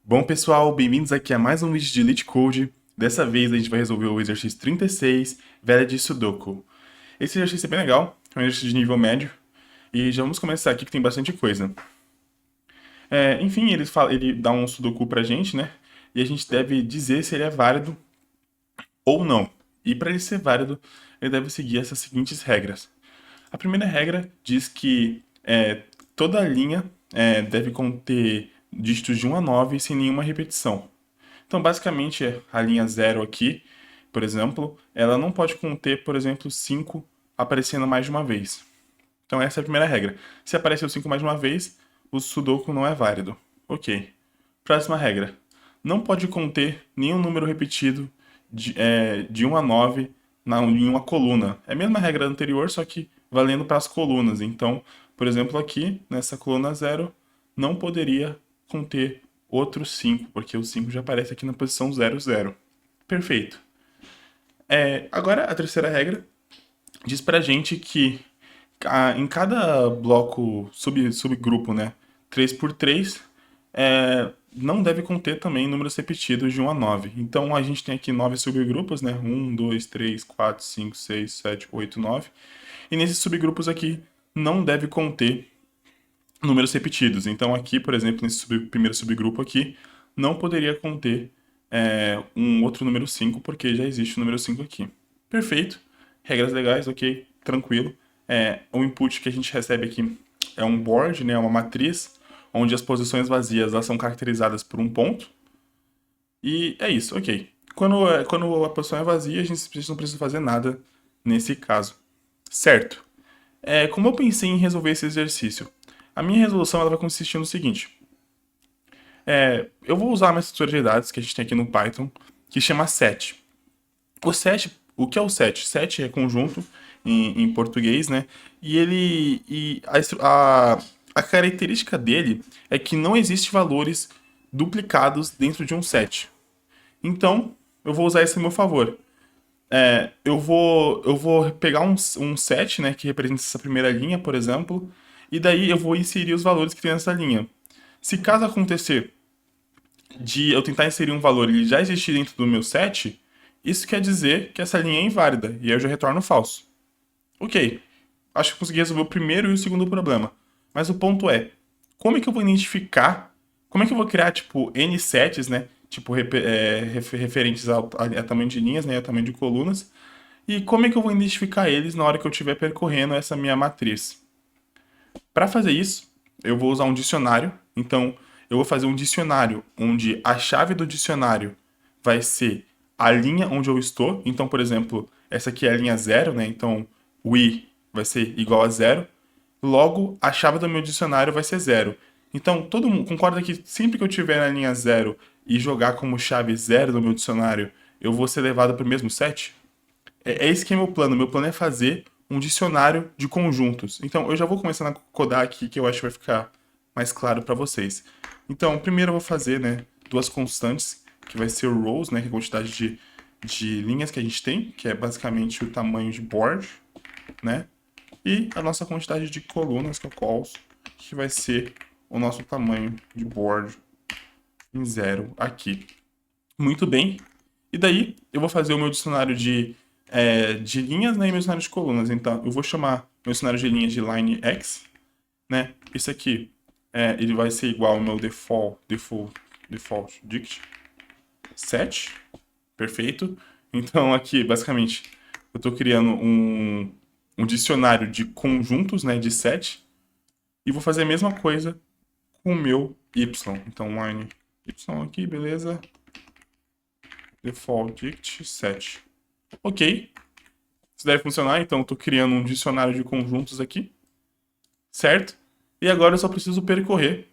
Bom, pessoal, bem-vindos aqui a mais um vídeo de LeetCode. Dessa vez a gente vai resolver o exercício 36, velha de Sudoku. Esse exercício é bem legal, é um exercício de nível médio, e já vamos começar aqui que tem bastante coisa. Enfim, ele dá um Sudoku pra gente, né? E a gente deve dizer se ele é válido ou não. E para ele ser válido, ele deve seguir essas seguintes regras. A primeira regra diz que toda linha deve conter dígitos de 1 a 9 sem nenhuma repetição. Então, basicamente, a linha zero aqui, por exemplo, ela não pode conter, por exemplo, 5 aparecendo mais de uma vez. Então, essa é a primeira regra. Se apareceu 5 mais de uma vez, o Sudoku não é válido. Ok. Próxima regra. Não pode conter nenhum número repetido de 1 a 9 em uma coluna. É a mesma regra anterior, só que valendo para as colunas. Então, por exemplo, aqui, nessa coluna zero, não poderia conter outro 5, porque o 5 já aparece aqui na posição 00. Perfeito. Agora, a terceira regra diz pra gente que em cada bloco subgrupo, né, 3 por 3 não deve conter também números repetidos de 1 a 9. Então a gente tem aqui 9 subgrupos, né? 1, 2, 3, 4, 5, 6, 7, 8, 9. E nesses subgrupos aqui não deve conter números repetidos. Então aqui, por exemplo, nesse primeiro subgrupo aqui, não poderia conter um outro número 5, porque já existe o número 5 aqui. Perfeito. Regras legais, ok, tranquilo. O input que a gente recebe aqui é um board, né, uma matriz, onde as posições vazias elas são caracterizadas por um ponto. E é isso, ok. Quando a posição é vazia, a gente não precisa fazer nada nesse caso. Certo. Como eu pensei em resolver esse exercício? A minha resolução ela vai consistir no seguinte. Eu vou usar uma estrutura de dados que a gente tem aqui no Python, que chama set. O que é o set? Set é conjunto em português, né? A característica dele é que não existe valores duplicados dentro de um set. Então, eu vou usar isso a meu favor. Eu vou pegar um set, né, que representa essa primeira linha, por exemplo, e daí eu vou inserir os valores que tem nessa linha. Se caso acontecer de eu tentar inserir um valor e ele já existir dentro do meu set, isso quer dizer que essa linha é inválida, e aí eu já retorno falso. Ok, acho que consegui resolver o primeiro e o segundo problema. Mas o ponto é, como é que eu vou identificar, como é que eu vou criar, tipo, N sets, né? Tipo, referentes a tamanho de linhas, né? A tamanho de colunas. E como é que eu vou identificar eles na hora que eu estiver percorrendo essa minha matriz? Para fazer isso, eu vou usar um dicionário. Então, eu vou fazer um dicionário onde a chave do dicionário vai ser a linha onde eu estou. Então, por exemplo, essa aqui é a linha zero, né? Então, o i vai ser igual a zero. Logo, a chave do meu dicionário vai ser zero. Então, todo mundo concorda que sempre que eu estiver na linha zero e jogar como chave zero no meu dicionário, eu vou ser levado para o mesmo set? É esse que é meu plano. Meu plano é fazer um dicionário de conjuntos. Então, eu já vou começar a codar aqui, que eu acho que vai ficar mais claro para vocês. Então, primeiro eu vou fazer, né, duas constantes, que vai ser o rows, né, que é a quantidade de linhas que a gente tem, que é basicamente o tamanho de board, né, e a nossa quantidade de colunas, que é o cols, que vai ser o nosso tamanho de board em zero aqui. Muito bem. E daí eu vou fazer o meu dicionário de linhas, né, e meu dicionário de colunas. Então eu vou chamar meu dicionário de linhas de line x, né? Isso aqui ele vai ser igual ao meu default dict set. Perfeito. Então aqui, basicamente, eu estou criando um dicionário de conjuntos, né, de set. E vou fazer a mesma coisa com o meu y. Então line y aqui, beleza? Default dict set. Ok, isso deve funcionar, então eu estou criando um dicionário de conjuntos aqui, certo? E agora eu só preciso percorrer.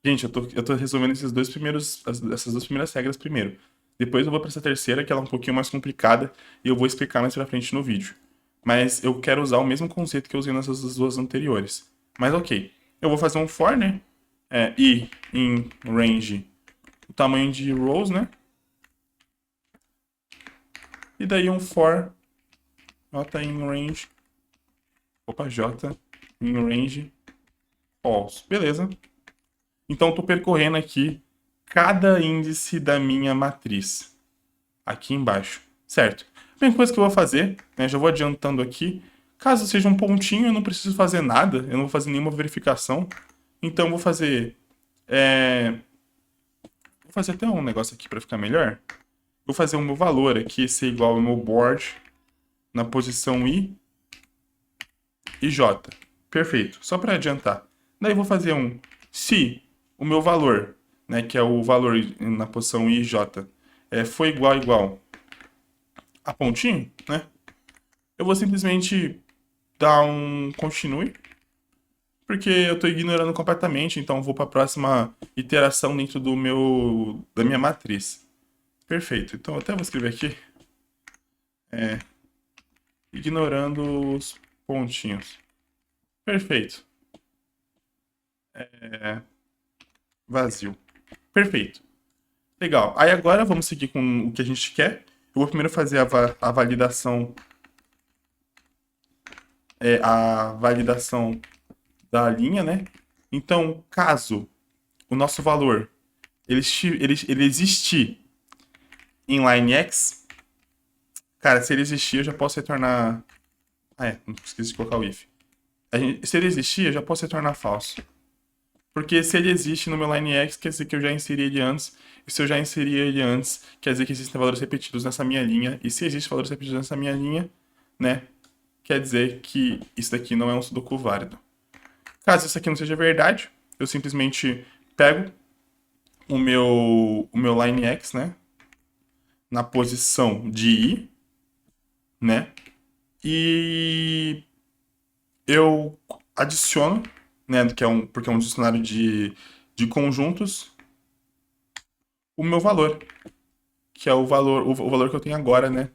Gente, eu tô resolvendo essas duas primeiras regras primeiro. Depois eu vou para essa terceira, que ela é um pouquinho mais complicada, e eu vou explicar mais pra frente no vídeo. Mas eu quero usar o mesmo conceito que eu usei nessas duas anteriores. Mas ok, eu vou fazer um for, né? E em range o tamanho de rows, né? E daí um for j em range. J em range false. Beleza. Então, estou percorrendo aqui cada índice da minha matriz, aqui embaixo, certo? A primeira coisa que eu vou fazer, né, já vou adiantando aqui, caso seja um pontinho, eu não preciso fazer nada, eu não vou fazer nenhuma verificação. Então, eu vou fazer... Vou fazer até um negócio aqui para ficar melhor. Vou fazer o meu valor aqui ser igual ao meu board na posição I e J. Perfeito, só para adiantar. Daí vou fazer um se o meu valor, né, que é o valor na posição I e J, foi igual a pontinho, né? Eu vou simplesmente dar um continue, porque eu estou ignorando completamente, então vou para a próxima iteração dentro da minha matriz. Perfeito, então eu até vou escrever aqui, ignorando os pontinhos. Perfeito. Vazio. Perfeito. Legal. Aí agora vamos seguir com o que a gente quer. Eu vou primeiro fazer a validação. A validação da linha, né? Então, caso o nosso valor ele existir em line X, cara, se ele existir, eu já posso retornar. Não esqueci de colocar o if. Se ele existir, eu já posso retornar falso. Porque se ele existe no meu line X, quer dizer que eu já inseri ele antes. E se eu já inseri ele antes, quer dizer que existem valores repetidos nessa minha linha. E se existem valores repetidos nessa minha linha, né? Quer dizer que isso daqui não é um sudoku válido. Caso isso aqui não seja verdade, eu simplesmente pego o meu line X, né? Na posição de I, né? E eu adiciono, né? Porque é um dicionário de conjuntos, o meu valor, que é o valor que eu tenho agora, né?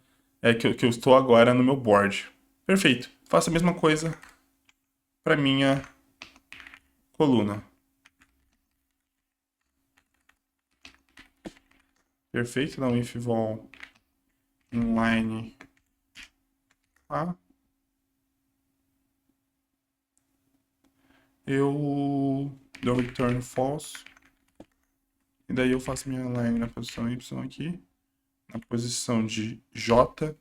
Que eu estou agora no meu board. Perfeito. Faço a mesma coisa para minha coluna. Perfeito. Dá um if vol inline A. Eu dou return false. E daí eu faço minha line na posição Y aqui. Na posição de j.add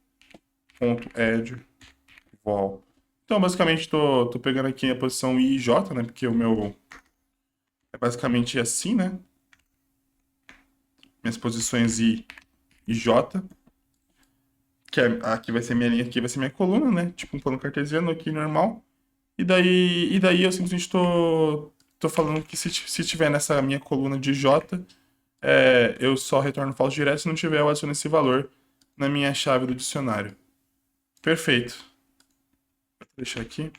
vol. Então, basicamente, estou pegando aqui a posição I e J, né? Porque o meu é basicamente assim, né? Minhas posições I e J. Aqui vai ser minha linha, aqui vai ser minha coluna, né? Tipo um plano cartesiano aqui normal. E daí eu simplesmente tô falando que se tiver nessa minha coluna de J, eu só retorno falso direto. Se não tiver, eu adiciono esse valor na minha chave do dicionário. Perfeito. Vou deixar aqui.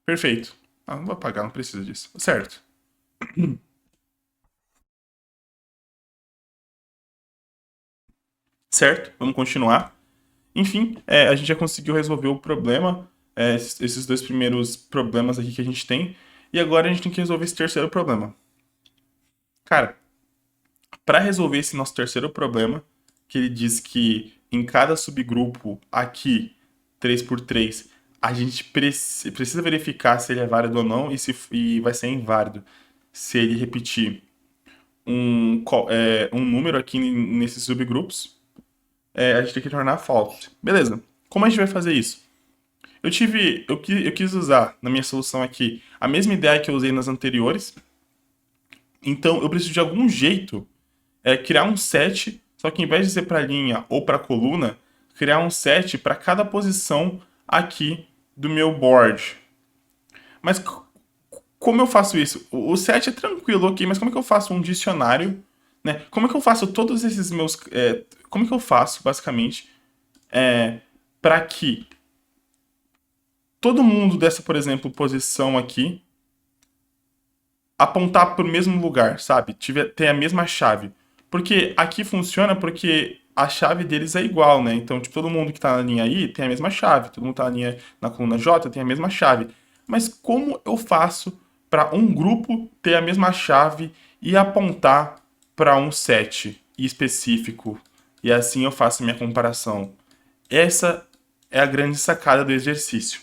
Perfeito. Não vou apagar, não precisa disso. Certo. Certo, vamos continuar. Enfim, a gente já conseguiu resolver o problema, esses dois primeiros problemas aqui que a gente tem, e agora a gente tem que resolver esse terceiro problema. Cara, para resolver esse nosso terceiro problema, que ele diz que em cada subgrupo aqui, 3x3, a gente precisa verificar se ele é válido ou não e vai ser inválido se ele repetir um número aqui nesses subgrupos. A gente tem que tornar false. Beleza. Como a gente vai fazer isso? Eu quis usar na minha solução aqui a mesma ideia que eu usei nas anteriores. Então eu preciso de algum jeito criar um set, só que em vez de ser para linha ou para coluna, criar um set para cada posição aqui do meu board. Mas como eu faço isso? O set é tranquilo, ok, mas como é que eu faço um dicionário, né? Como é que eu faço todos esses meus... como é que eu faço, basicamente, para que todo mundo dessa, por exemplo, posição aqui apontar para o mesmo lugar, sabe? Ter a mesma chave. Porque aqui funciona porque a chave deles é igual, né? Então, tipo, todo mundo que tá na linha I tem a mesma chave, todo mundo que tá na coluna J tem a mesma chave. Mas como eu faço para um grupo ter a mesma chave e apontar para um set específico? E assim eu faço minha comparação. Essa é a grande sacada do exercício.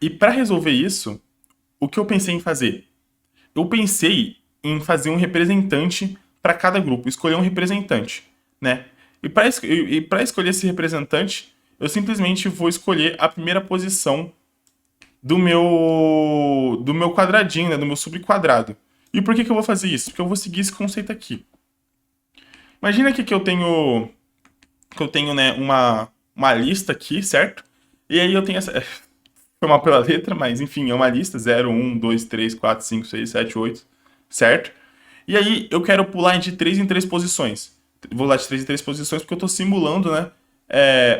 E para resolver isso, o que eu pensei em fazer? Eu pensei em fazer um representante para cada grupo, escolher um representante, né? E para escolher esse representante, eu simplesmente vou escolher a primeira posição do meu quadradinho, né, do meu subquadrado. E por que que eu vou fazer isso? Porque eu vou seguir esse conceito aqui. Imagina aqui que eu tenho, né, uma lista aqui, certo? E aí eu tenho essa foi mal pela letra, mas enfim, é uma lista 0, 1, 2, 3, 4, 5, 6, 7, 8, certo? E aí eu quero pular de 3 em 3 posições. Vou lá de 3 em 3 posições porque eu estou simulando, né?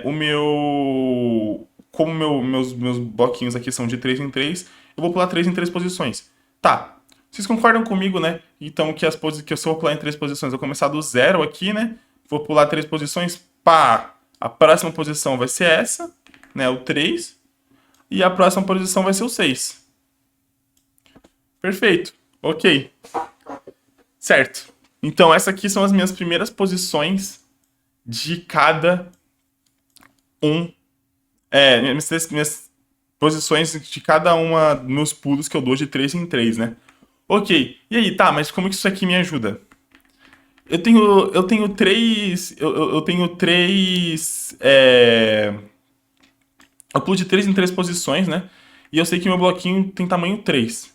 O meu. Como meus bloquinhos aqui são de 3 em 3, eu vou pular 3 em 3 posições. Tá. Vocês concordam comigo, né? Então que eu só vou pular em 3 posições. Eu vou começar do zero aqui, né? Vou pular 3 posições. Pá! A próxima posição vai ser essa, né? O 3. E a próxima posição vai ser o 6. Perfeito. Ok. Certo. Então, essas aqui são as minhas primeiras posições de cada um. Minhas posições de cada uma dos meus pulos que eu dou de 3 em 3, né? Ok. E aí, tá, mas como que isso aqui me ajuda? Eu tenho três. Eu tenho três. Eu pulo de 3 em 3 posições, né? E eu sei que meu bloquinho tem tamanho 3.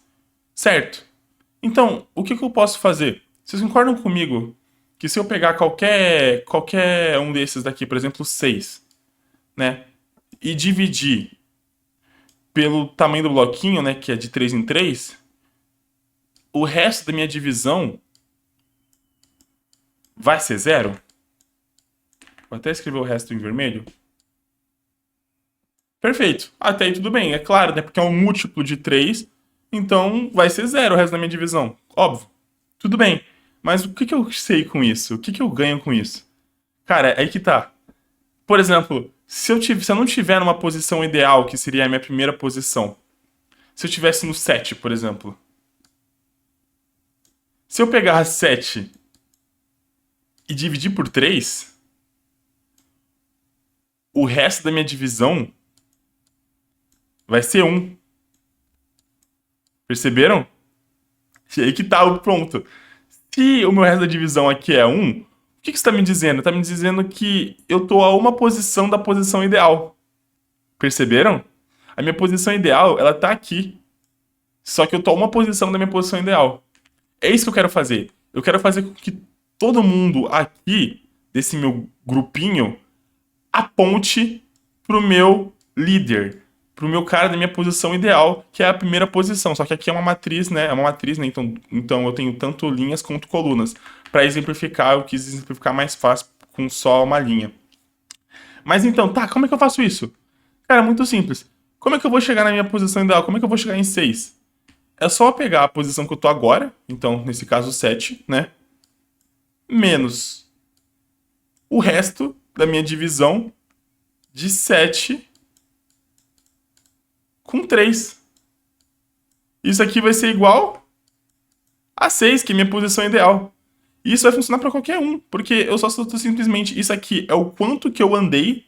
Certo. Então, o que que eu posso fazer? Vocês concordam comigo que se eu pegar qualquer um desses daqui, por exemplo, 6, né? E dividir pelo tamanho do bloquinho, né? Que é de 3 em 3, o resto da minha divisão vai ser zero? Vou até escrever o resto em vermelho. Perfeito. Até aí tudo bem, é claro, né? Porque é um múltiplo de 3, então vai ser zero o resto da minha divisão. Óbvio. Tudo bem. Mas o que que eu sei com isso? O que que eu ganho com isso? Cara, é aí que tá. Por exemplo, se eu não tiver numa posição ideal, que seria a minha primeira posição, se eu tivesse no 7, por exemplo, se eu pegar 7 e dividir por 3, o resto da minha divisão vai ser 1. Perceberam? E aí que tá o pronto. Se o meu resto da divisão aqui é 1, o que que isso tá me dizendo? Tá me dizendo que eu tô a uma posição da posição ideal. Perceberam? A minha posição ideal, ela tá aqui. Só que eu tô a uma posição da minha posição ideal. É isso que eu quero fazer. Eu quero fazer com que todo mundo aqui, desse meu grupinho, aponte pro meu líder, pro meu cara da minha posição ideal, que é a primeira posição. Só que aqui é uma matriz, né? É uma matriz, né? Então eu tenho tanto linhas quanto colunas. Para exemplificar, eu quis exemplificar mais fácil com só uma linha. Mas então, tá, como é que eu faço isso? Cara, muito simples. Como é que eu vou chegar na minha posição ideal? Como é que eu vou chegar em 6? É só pegar a posição que eu tô agora, então, nesse caso, 7, né? Menos o resto da minha divisão de 7 com 3. Isso aqui vai ser igual a 6, que é minha posição ideal. E isso vai funcionar para qualquer um, porque eu só estou simplesmente. Isso aqui é o quanto que eu andei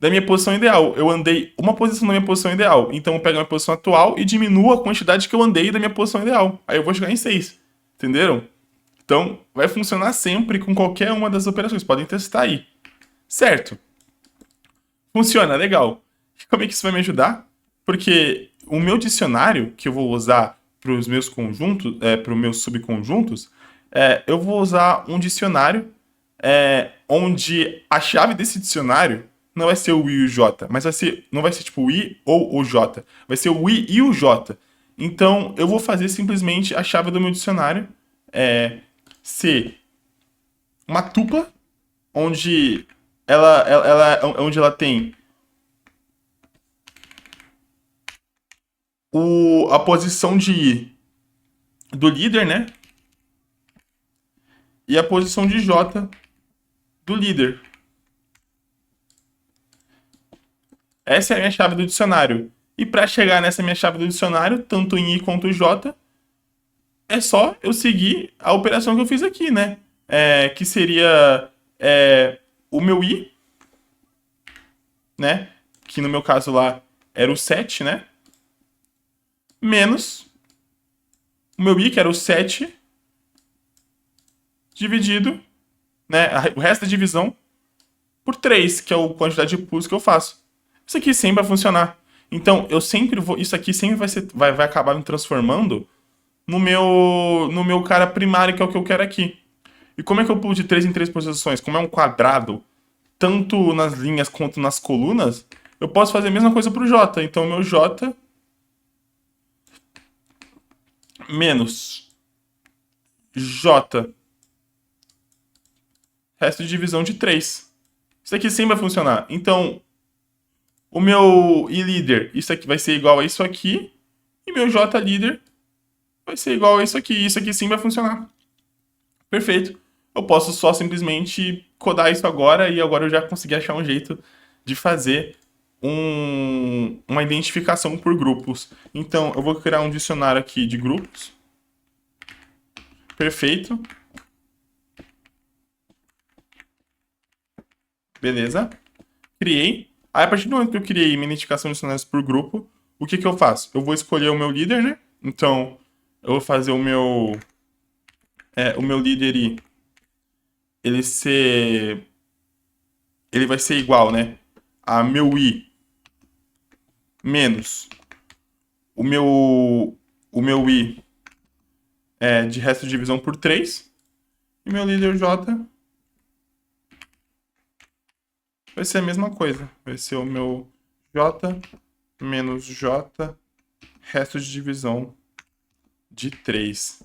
da minha posição ideal. Eu andei uma posição da minha posição ideal. Então eu pego a minha posição atual e diminuo a quantidade que eu andei da minha posição ideal. Aí eu vou chegar em 6. Entenderam? Então vai funcionar sempre com qualquer uma das operações. Podem testar aí. Certo? Funciona, legal. Como é que isso vai me ajudar? Porque o meu dicionário, que eu vou usar para os meus conjuntos, para os meus subconjuntos, eu vou usar um dicionário onde a chave desse dicionário não vai ser o I e o J, mas não vai ser tipo o I ou o J, vai ser o I e o J. Então eu vou fazer simplesmente a chave do meu dicionário ser uma tupla onde onde ela tem a posição de I do líder, né? E a posição de J do líder. Essa é a minha chave do dicionário. E para chegar nessa minha chave do dicionário, tanto em I quanto em J, é só eu seguir a operação que eu fiz aqui, né? Que seria o meu I, né? Que no meu caso lá era o 7, né? Menos o meu I, que era o 7, dividido, né? O resto da divisão por 3, que é a quantidade de pulsos que eu faço. Isso aqui sempre vai funcionar. Então, eu sempre vou. Isso aqui sempre vai acabar me transformando no meu cara primário, que é o que eu quero aqui. E como é que eu pulo de 3 em 3 posições? Como é um quadrado, tanto nas linhas quanto nas colunas, eu posso fazer a mesma coisa para o J. Então, meu J menos J, resto de divisão de 3. Isso aqui sempre vai funcionar. Então, o meu I líder, isso aqui vai ser igual a isso aqui, e meu J líder vai ser igual a isso aqui. Isso aqui sim vai funcionar. Perfeito. Eu posso só simplesmente codar isso agora e agora eu já consegui achar um jeito de fazer uma identificação por grupos. Então, eu vou criar um dicionário aqui de grupos. Perfeito. Beleza. Criei. Aí, a partir do momento que eu criei minha identificação de dicionários por grupo, o que eu faço? Eu vou escolher o meu líder, né? Então, eu vou fazer o meu líder I, ele vai ser igual, né, a meu I menos o meu I de resto de divisão por 3, e meu líder J vai ser a mesma coisa. Vai ser o meu J menos J resto de divisão de 3.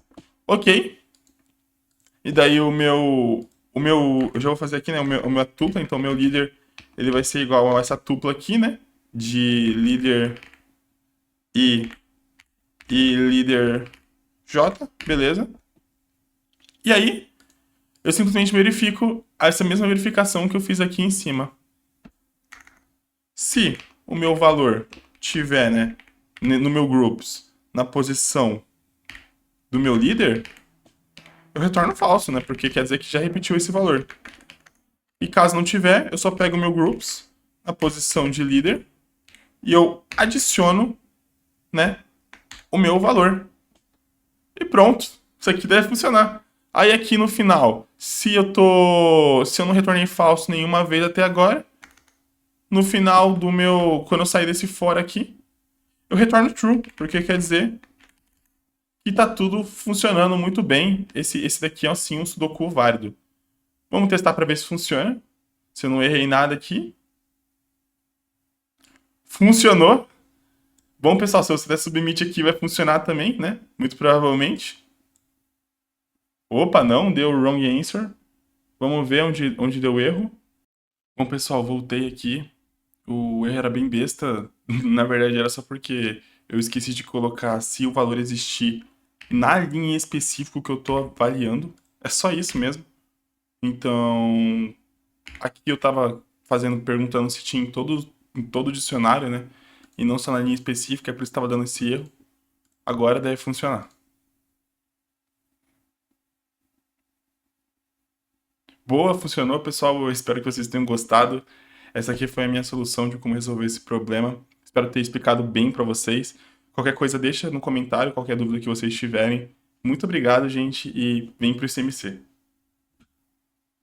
Ok. E daí eu já vou fazer aqui, né, o meu tupla, então o meu líder, ele vai ser igual a essa tupla aqui, né, de líder I e líder J, beleza. E aí, eu simplesmente verifico essa mesma verificação que eu fiz aqui em cima. Se o meu valor tiver, né, no meu groups, na posição do meu líder, eu retorno falso, né, porque quer dizer que já repetiu esse valor. E caso não tiver, eu só pego o meu groups na posição de líder e eu adiciono, né, o meu valor. E pronto, isso aqui deve funcionar. Aí aqui no final, se eu não retornei falso nenhuma vez até agora, no final quando eu sair desse for aqui, eu retorno true, porque quer dizer que tá tudo funcionando muito bem. Esse daqui é sim um Sudoku válido. Vamos testar para ver se funciona. Se eu não errei nada aqui. Funcionou. Bom, pessoal, se você der submit aqui, vai funcionar também, né? Muito provavelmente. Opa, não, deu wrong answer. Vamos ver onde deu erro. Bom, pessoal, voltei aqui. O erro era bem besta. Na verdade, era só porque eu esqueci de colocar se o valor existir na linha específica que eu estou avaliando. É só isso mesmo. Então, aqui eu estava perguntando se tinha em todo o dicionário, né? E não só na linha específica, é por isso que estava dando esse erro. Agora deve funcionar. Boa, funcionou, pessoal. Eu espero que vocês tenham gostado. Essa aqui foi a minha solução de como resolver esse problema. Espero ter explicado bem para vocês. Qualquer coisa, deixa no comentário, qualquer dúvida que vocês tiverem. Muito obrigado, gente, e vem pro ICMC.